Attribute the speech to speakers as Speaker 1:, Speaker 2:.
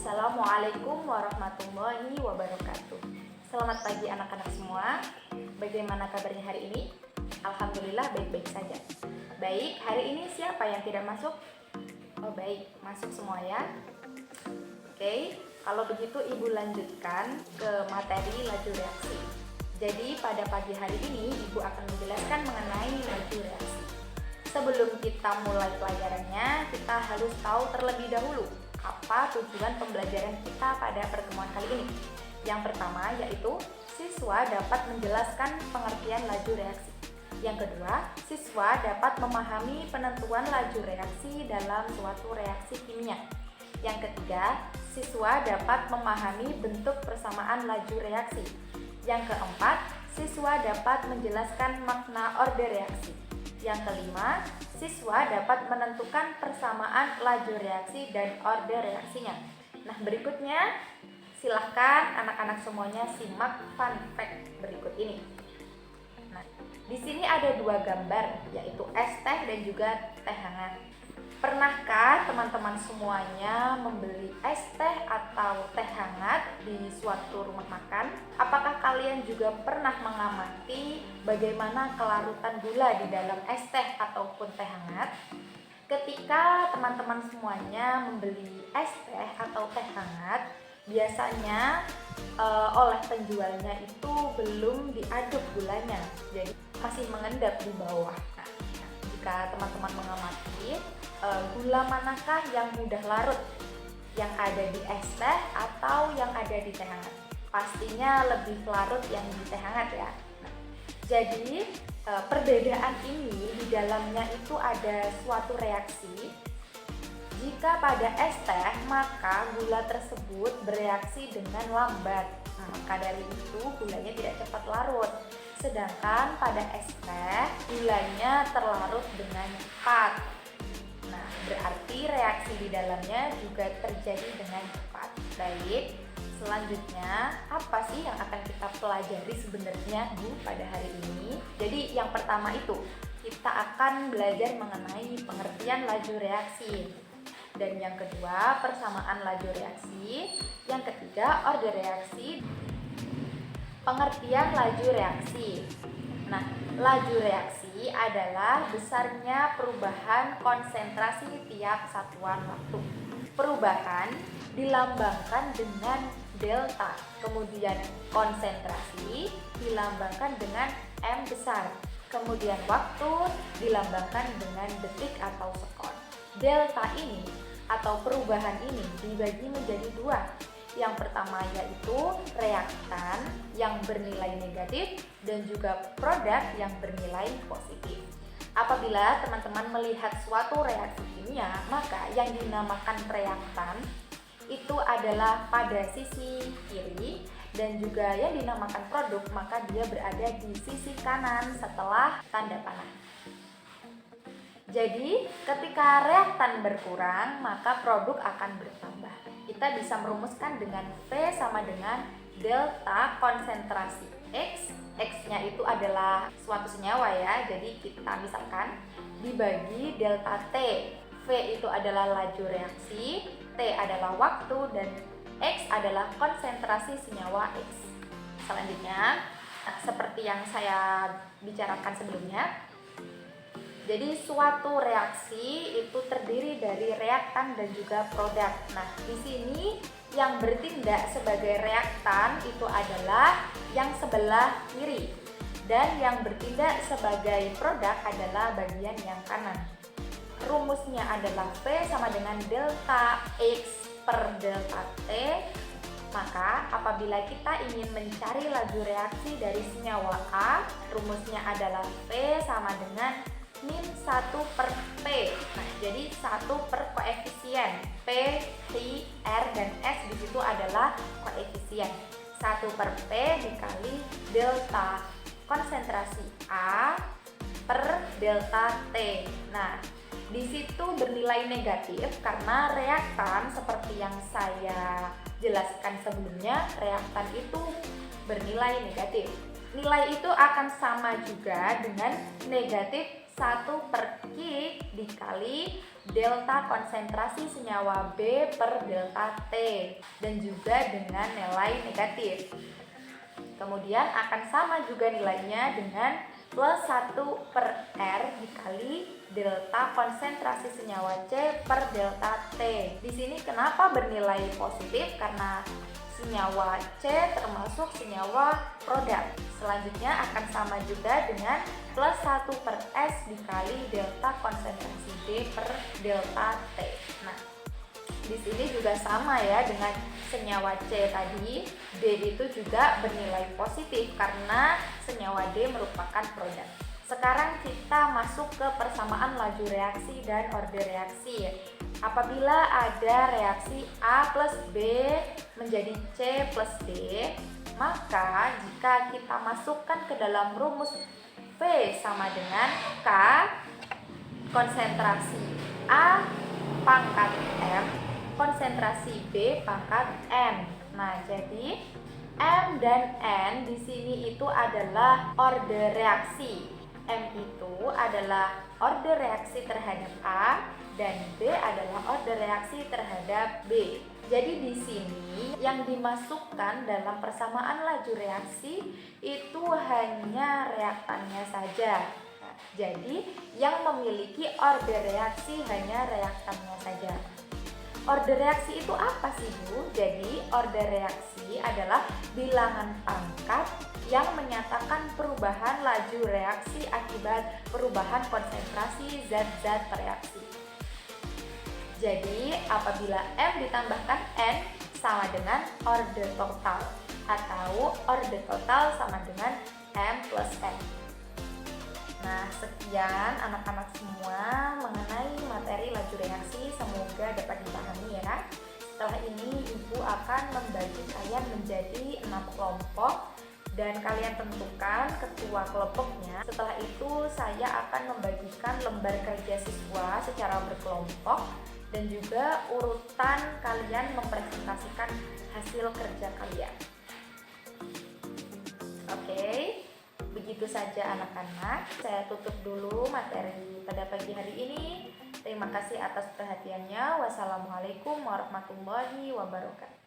Speaker 1: Assalamualaikum warahmatullahi wabarakatuh. Selamat pagi anak-anak semua. Bagaimana kabarnya hari ini? Alhamdulillah baik-baik saja. Baik, hari ini siapa yang tidak masuk? Oh baik, masuk semua ya. Oke, kalau begitu Ibu lanjutkan ke materi laju reaksi. Jadi pada pagi hari ini Ibu akan menjelaskan mengenai laju reaksi. Sebelum kita mulai pelajarannya, kita harus tahu terlebih dahulu apa tujuan pembelajaran kita pada pertemuan kali ini. Yang pertama yaitu siswa dapat menjelaskan pengertian laju reaksi. Yang kedua, siswa dapat memahami penentuan laju reaksi dalam suatu reaksi kimia. Yang ketiga, siswa dapat memahami bentuk persamaan laju reaksi. Yang keempat, siswa dapat menjelaskan makna orde reaksi. Yang kelima, siswa dapat menentukan persamaan laju reaksi dan orde reaksinya. Nah, berikutnya silahkan anak-anak semuanya simak fun fact berikut ini. Nah, di sini ada dua gambar, yaitu es teh dan juga teh hangat. Pernahkah teman-teman semuanya membeli es teh atau teh hangat di suatu rumah makan? Apakah kalian juga pernah mengamati bagaimana kelarutan gula di dalam es teh ataupun teh hangat? Ketika teman-teman semuanya membeli es teh atau teh hangat, biasanya oleh penjualnya itu belum diaduk gulanya, jadi masih mengendap di bawah. Nah, jika teman-teman mengamati, gula manakah yang mudah larut, yang ada di es teh atau yang ada di teh hangat? Pastinya lebih larut yang di teh hangat ya. Nah, jadi perbedaan ini di dalamnya itu ada suatu reaksi. Jika pada es teh, maka gula tersebut bereaksi dengan lambat. Nah, maka dari itu gulanya tidak cepat larut. Sedangkan pada es teh, gulanya terlarut dengan cepat. Nah, berarti reaksi di dalamnya juga terjadi dengan cepat. Baik, selanjutnya apa sih yang akan kita pelajari sebenarnya Bu pada hari ini? Jadi yang pertama itu, kita akan belajar mengenai pengertian laju reaksi. Dan yang kedua, persamaan laju reaksi. Yang ketiga, orde reaksi. Pengertian laju reaksi. Nah, laju reaksi adalah besarnya perubahan konsentrasi tiap satuan waktu. Perubahan dilambangkan dengan delta, kemudian konsentrasi dilambangkan dengan M besar, kemudian waktu dilambangkan dengan detik atau sekon. Delta ini atau perubahan ini dibagi menjadi dua. Yang pertama yaitu reaktan yang bernilai negatif dan juga produk yang bernilai positif. Apabila teman-teman melihat suatu reaksi kimia, maka yang dinamakan reaktan itu adalah pada sisi kiri, dan juga yang dinamakan produk maka dia berada di sisi kanan setelah tanda panah. Jadi ketika reaktan berkurang maka produk akan bertambah. Kita bisa merumuskan dengan V sama dengan delta konsentrasi X. X-nya itu adalah suatu senyawa ya. Jadi kita misalkan dibagi delta T. V itu adalah laju reaksi, T adalah waktu, dan X adalah konsentrasi senyawa X. Selanjutnya, seperti yang saya bicarakan sebelumnya, jadi suatu reaksi itu terdiri dari reaktan dan juga produk. Nah, di sini yang bertindak sebagai reaktan itu adalah yang sebelah kiri, dan yang bertindak sebagai produk adalah bagian yang kanan. Rumusnya adalah V sama dengan delta X per delta T. Maka apabila kita ingin mencari laju reaksi dari senyawa A, rumusnya adalah V sama dengan min 1 per P. Nah, jadi 1 per koefisien P, T, R, dan S di situ adalah koefisien. 1 per P dikali delta konsentrasi A per delta T. Nah, di situ bernilai negatif karena reaktan seperti yang saya jelaskan sebelumnya, reaktan itu bernilai negatif. Nilai itu akan sama juga dengan negatif 1 per Q dikali delta konsentrasi senyawa B per delta T dan juga dengan nilai negatif. Kemudian akan sama juga nilainya dengan plus 1 per R dikali delta konsentrasi senyawa C per delta T. Di sini kenapa bernilai positif? Karena senyawa C termasuk senyawa produk. Selanjutnya akan sama juga dengan plus 1 per S dikali delta konsentrasi D per delta T. Nah, di sini juga sama ya dengan senyawa C tadi, D itu juga bernilai positif karena senyawa D merupakan produk. Sekarang kita masuk ke persamaan laju reaksi dan order reaksi. Apabila ada reaksi A plus B menjadi C plus D, maka jika kita masukkan ke dalam rumus V sama dengan K konsentrasi A pangkat M konsentrasi B pangkat N. Nah, jadi M dan N di sini itu adalah order reaksi. M itu adalah order reaksi terhadap A dan B adalah order reaksi terhadap B. Jadi di sini yang dimasukkan dalam persamaan laju reaksi itu hanya reaktannya saja. Nah, jadi yang memiliki order reaksi hanya reaktannya saja. Order reaksi itu apa sih, Bu? Jadi, order reaksi adalah bilangan pangkat yang menyatakan perubahan laju reaksi akibat perubahan konsentrasi zat-zat reaksi. Jadi, apabila M ditambahkan N sama dengan order total atau order total sama dengan M plus N. Nah, sekian anak-anak semua mengenai materi laju reaksi, semoga dapat dipahami ya. Setelah ini Ibu akan membagi kalian menjadi 6 kelompok dan kalian tentukan ketua kelompoknya. Setelah itu saya akan membagikan lembar kerja siswa secara berkelompok dan juga urutan kalian mempresentasikan hasil kerja kalian. Oke. Begitu saja anak-anak, saya tutup dulu materi pada pagi hari ini. Terima kasih atas perhatiannya. Wassalamualaikum warahmatullahi wabarakatuh.